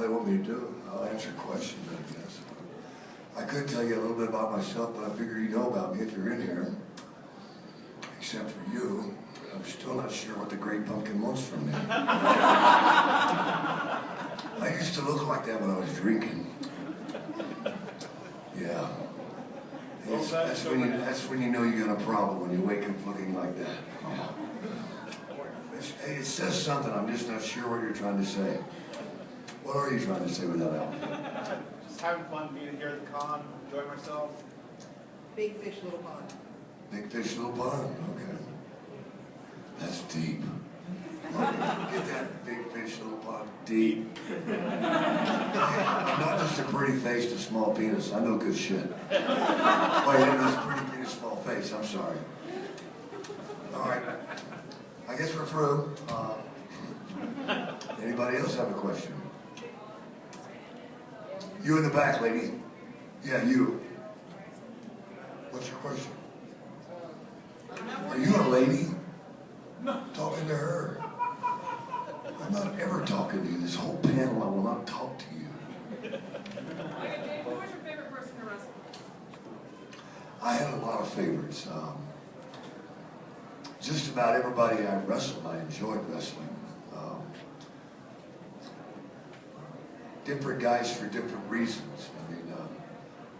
hell you want me to do? I'll answer questions, I guess. I could tell you a little bit about myself, but I figure you know about me if you're in here. Except for you, I'm still not sure what the Great Pumpkin wants from me. I used to look like that when I was drinking. Yeah. That's when you know you got a problem, when you wake up looking like that. Yeah. It says something, I'm just not sure what you're trying to say. What are you trying to say with that album? Just having fun being here at the con, enjoying myself. Big fish, little pond. Big fish, little pond, okay. That's deep. Get that big fish, little pond, deep. I'm not just a pretty face to small penis, I know good shit. Wait, that's pretty penis, small face, I'm sorry. All right, I guess we're through. Anybody else have a question? You in the back, lady. Yeah, you. What's your question? Are you a lady? Talking to her. I'm not ever talking to you. This whole panel, I will not talk to you. Who was your favorite person to wrestle? I had a lot of favorites. Just about everybody I wrestled, I enjoyed wrestling. Different guys for different reasons. I mean,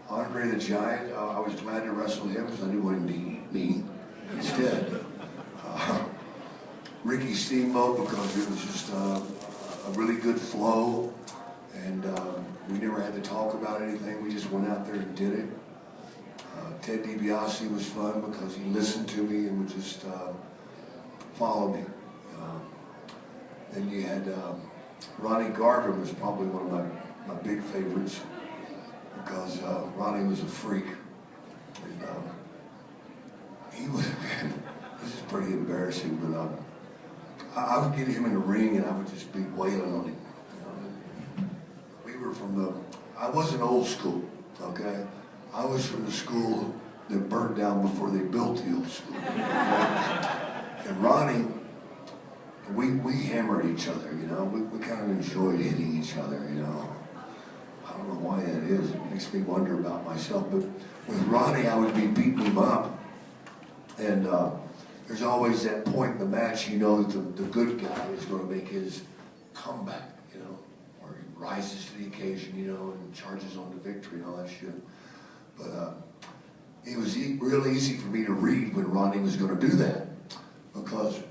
Andre the Giant, I was glad to wrestle him because I knew what he needed me instead. Ricky Steamboat, because it was just a really good flow, and we never had to talk about anything. We just went out there and did it. Ted DiBiase was fun because he listened to me and would just follow me. Then you had Ronnie Garvin was probably one of my big favorites because Ronnie was a freak. And, he was, this is pretty embarrassing, but I would get him in the ring and I would just be wailing on him. We were from I wasn't old school, okay? I was from the school that burned down before they built the old school. Okay? And Ronnie, we hammered each other, you know? We kind of enjoyed hitting each other, you know? I don't know why that is. It makes me wonder about myself. But with Ronnie, I would be beating him up. And there's always that point in the match, you know, that the good guy is going to make his comeback, you know? Where he rises to the occasion, you know, and charges on to victory and all that shit. But it was real easy for me to read when Ronnie was going to do that. Because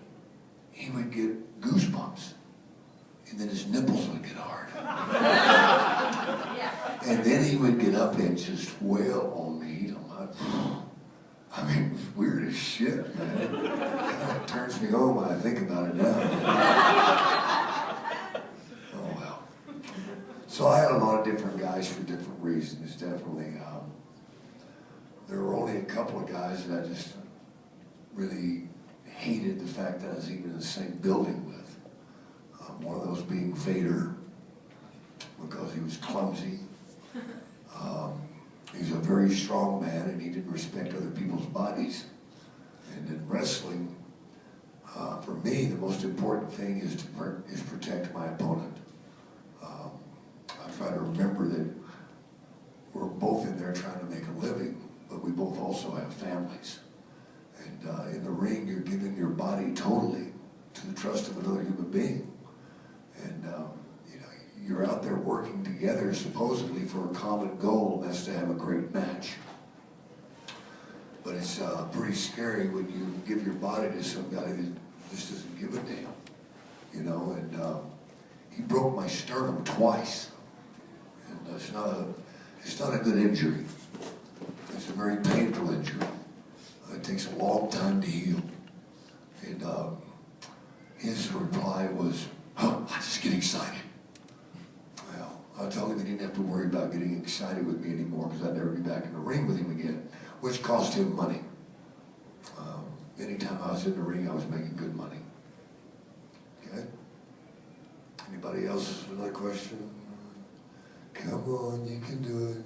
he would get goosebumps, and then his nipples would get hard. And then he would get up and just wail on me. I mean, it was weird as shit, man. It turns me on when I think about it now. Oh, well. So I had a lot of different guys for different reasons, definitely. There were only a couple of guys that I just really hated the fact that I was even in the same building with. One of those being Vader, because he was clumsy. He's a very strong man, and he didn't respect other people's bodies. And in wrestling, for me, the most important thing is to protect my opponent. I try to remember that we're both in there trying to make a living, but we both also have families. And in the ring, you're giving your body totally to the trust of another human being. And you know, you're out there working together supposedly for a common goal, and that's to have a great match. But it's pretty scary when you give your body to somebody that just doesn't give a damn, you know. And he broke my sternum twice, and it's not a good injury. It's a very painful injury. It takes a long time to heal. And his reply was, "Oh, I just get excited." Well, I told him he didn't have to worry about getting excited with me anymore because I'd never be back in the ring with him again, which cost him money. Anytime I was in the ring, I was making good money. Okay? Anybody else with another question? Come on, you can do it.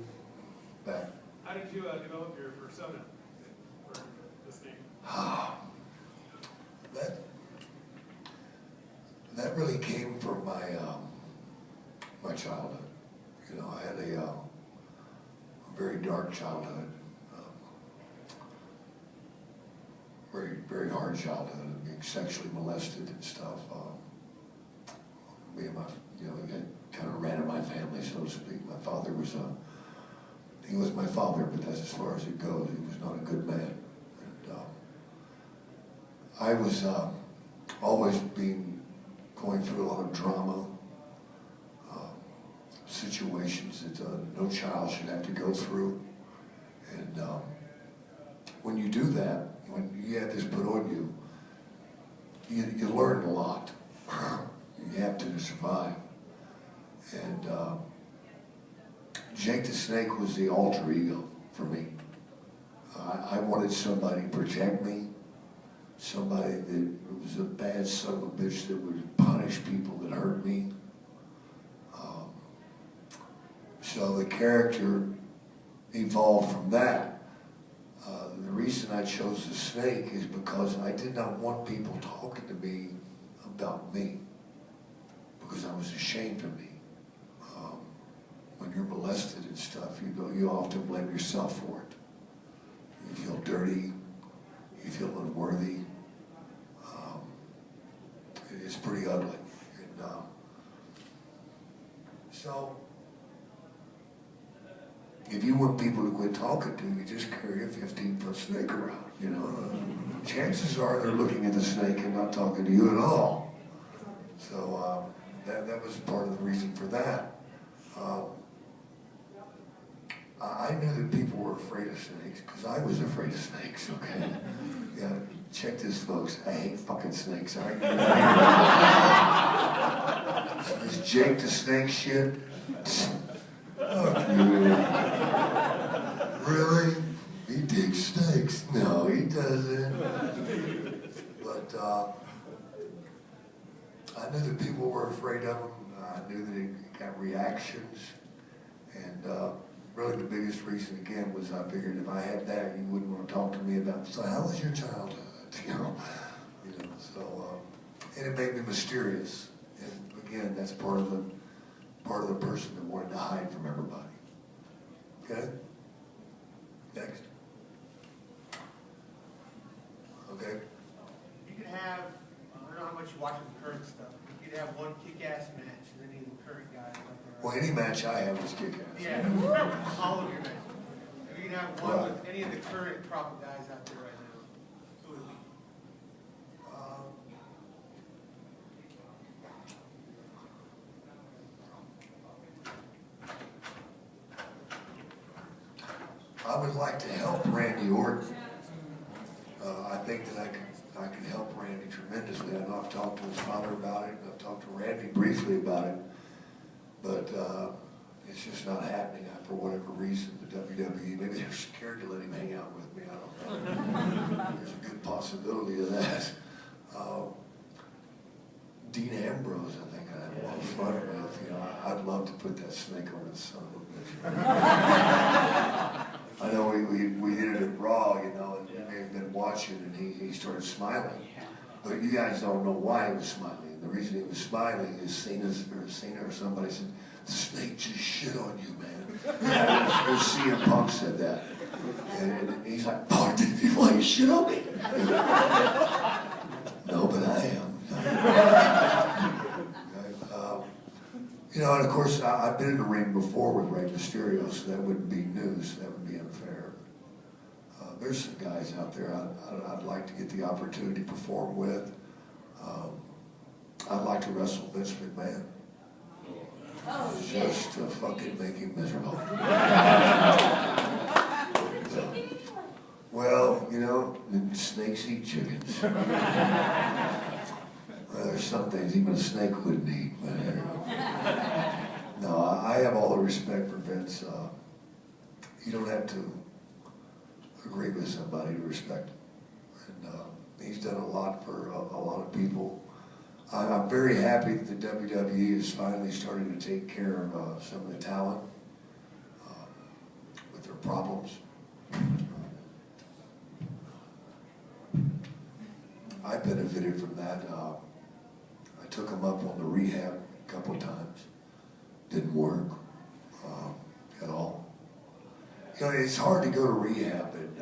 Back. How did you develop your persona for this game? That really came from my childhood. You know, I had a very dark childhood, very, very hard childhood, being sexually molested and stuff. Me and my, you know, it kind of ran in my family, so to speak. My father was he was my father, but that's as far as it goes. He was not a good man. And I was always going through a lot of drama, situations that no child should have to go through. And when you do that, when you have this put on you, you learn a lot. You have to survive. And Jake the Snake was the alter ego for me. I wanted somebody to protect me, somebody that was a bad son of a bitch that would punish people that hurt me. So the character evolved from that. The reason I chose the snake is because I did not want people talking to me about me, because I was ashamed of me. When you're molested and stuff, you often blame yourself for it. You feel dirty, you feel unworthy. It's pretty ugly. And so, if you want people to quit talking to you, just carry a 15-foot snake around, you know. Chances are they're looking at the snake and not talking to you at all. So that was part of the reason for that. I knew that people were afraid of snakes because I was afraid of snakes, okay? Yeah, check this, folks. I hate fucking snakes, all right? This Jake the Snake shit. Oh, really? He digs snakes? No, he doesn't. But I knew that people were afraid of him. I knew that he got reactions. And really the biggest reason, again, was I figured if I had that, you wouldn't want to talk to me about, so how was your childhood? You know, so, and it made me mysterious. And again, that's part of the person that wanted to hide from everybody. Okay? Next. Okay? You could have, I don't know how much you watch the current stuff. You could have one kick-ass match and any of the current guys out there. Well, any match I have is kick-ass. Yeah, all of your matches. If you can have one with any of the current crop of guys out there right now, who would it be? I would like to help Randy Orton. I think that I can help Randy tremendously. I know I've talked to his father about it, and I've talked to Randy briefly about it, but it's just not happening for whatever reason. The WWE, maybe they're scared to let him hang out with me. I don't know. There's a good possibility of that. Dean Ambrose, I think I'd have a lot of fun with. You know, I'd love to put that snake over the son of a bitch. I know we did it at Raw, you know, and you may have been watching, and he started smiling. But you guys don't know why he was smiling. And the reason he was smiling is Cena or somebody said, the snake just shit on you, man. Or CM Punk said that. And he's like, pardon me, why you shit on me? No, but I am. You know, and of course, I've been in the ring before with Rey Mysterio, so that wouldn't be news. That would be unfair. There's some guys out there I'd like to get the opportunity to perform with. I'd like to wrestle Vince McMahon. Just to fucking make him miserable. Well, you know, snakes eat chickens. Well, there's some things even a snake wouldn't eat. But no, I have all the respect for Vince. You don't have to agree with somebody to respect him. And he's done a lot for a lot of people. I'm very happy that the WWE is finally starting to take care of some of the talent with their problems. I benefited from that. I took him up on the rehab a couple of times. didn't work at all. You know, it's hard to go to rehab and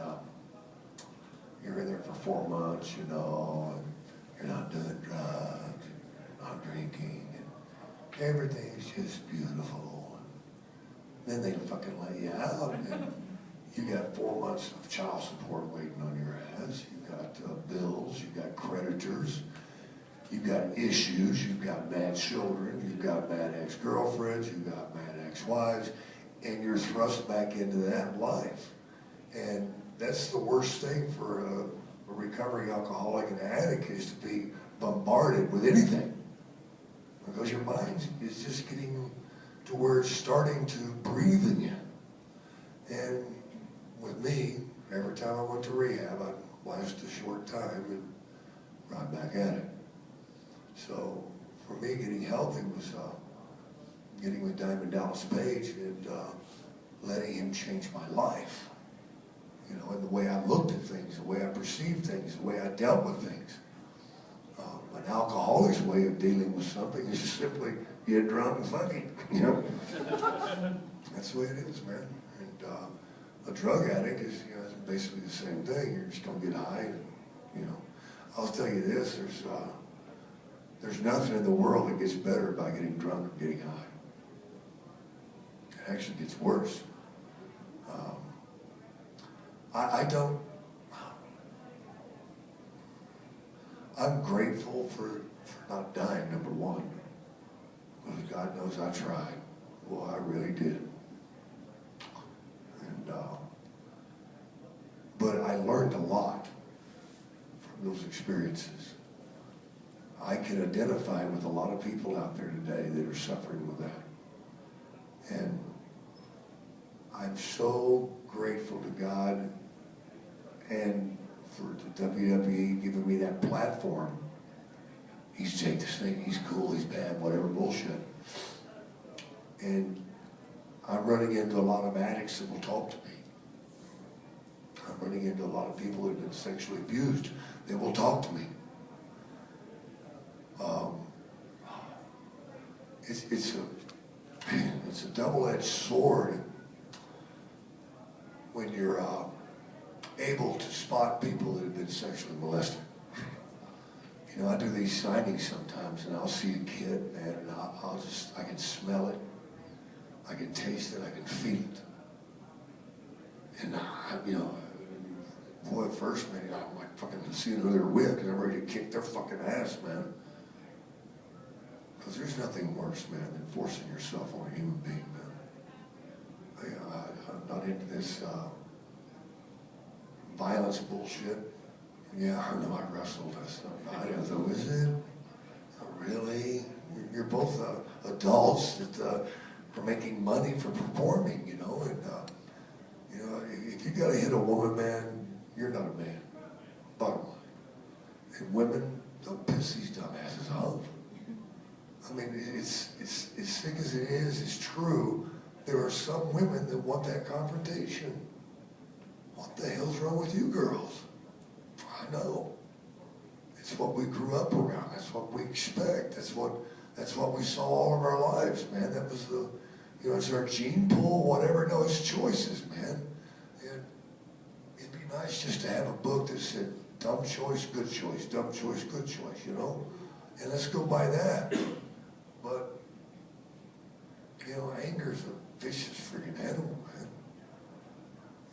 you're in there for 4 months, you know, and you're not doing drugs, not drinking, and everything's just beautiful. And then they fucking let you out, and you got 4 months of child support waiting on your ass. You got bills, you got creditors, you've got issues, you've got bad children, you've got bad ex-girlfriends, you've got bad ex-wives, and you're thrust back into that life. And that's the worst thing for a recovering alcoholic and addict, is to be bombarded with anything. Because your mind is just getting to where it's starting to breathe in you. And with me, every time I went to rehab, I'd last a short time and right back at it. So for me, getting healthy was getting with Diamond Dallas Page and letting him change my life. You know, and the way I looked at things, the way I perceived things, the way I dealt with things. An alcoholic's way of dealing with something is just simply get drunk and fucking, you know. That's the way it is, man. And a drug addict is, you know, it's basically the same thing. You're just gonna get high, and, you know. I'll tell you this: there's nothing in the world that gets better by getting drunk or getting high. It actually gets worse. I'm grateful for not dying, number one. Because God knows I tried. Well, I really did. And, but I learned a lot from those experiences. I can identify with a lot of people out there today that are suffering with that. And I'm so grateful to God and for the WWE giving me that platform. He's Jake the Snake, he's cool, he's bad, whatever bullshit. And I'm running into a lot of addicts that will talk to me. I'm running into a lot of people who have been sexually abused that will talk to me. It's a double-edged sword when you're able to spot people that have been sexually molested. You know, I do these signings sometimes, and I'll see a kid, man, and I can smell it, I can taste it, I can feel it. And you know, boy, at first, man, I'm like fucking seeing who they're with, because I'm ready to kick their fucking ass, man. Because there's nothing worse, man, than forcing yourself on a human being, man. I'm not into this violence bullshit. Yeah, I know I wrestled. That's not violence, though, is it? Oh, really? You're both adults that are making money for performing, you know. And you know, if you gotta hit a woman, man, you're not a man. Bottom line. And women, don't piss these dumbasses off. I mean, it's as sick as it is, it's true. There are some women that want that confrontation. What the hell's wrong with you girls? I know. It's what we grew up around. That's what we expect. That's what we saw all of our lives, man. That was the, you know, it's our gene pool, whatever. No, it's choices, man. And it'd be nice just to have a book that said, dumb choice, good choice, dumb choice, good choice, you know? And let's go by that. But, you know, anger's a vicious freaking animal, man.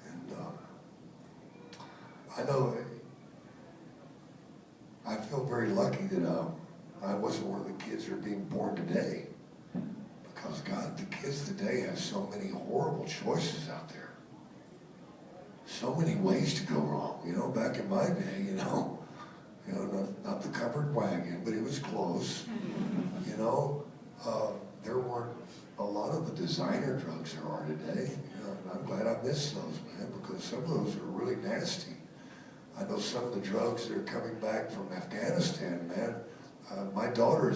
And I know, I feel very lucky that I wasn't one of the kids that are being born today. Because, God, the kids today have so many horrible choices out there. So many ways to go wrong. You know, back in my day, you know, not the covered wagon, but it was close. You know, there weren't a lot of the designer drugs there are today. You know, and I'm glad I missed those, man, because some of those are really nasty. I know some of the drugs that are coming back from Afghanistan, man. My daughter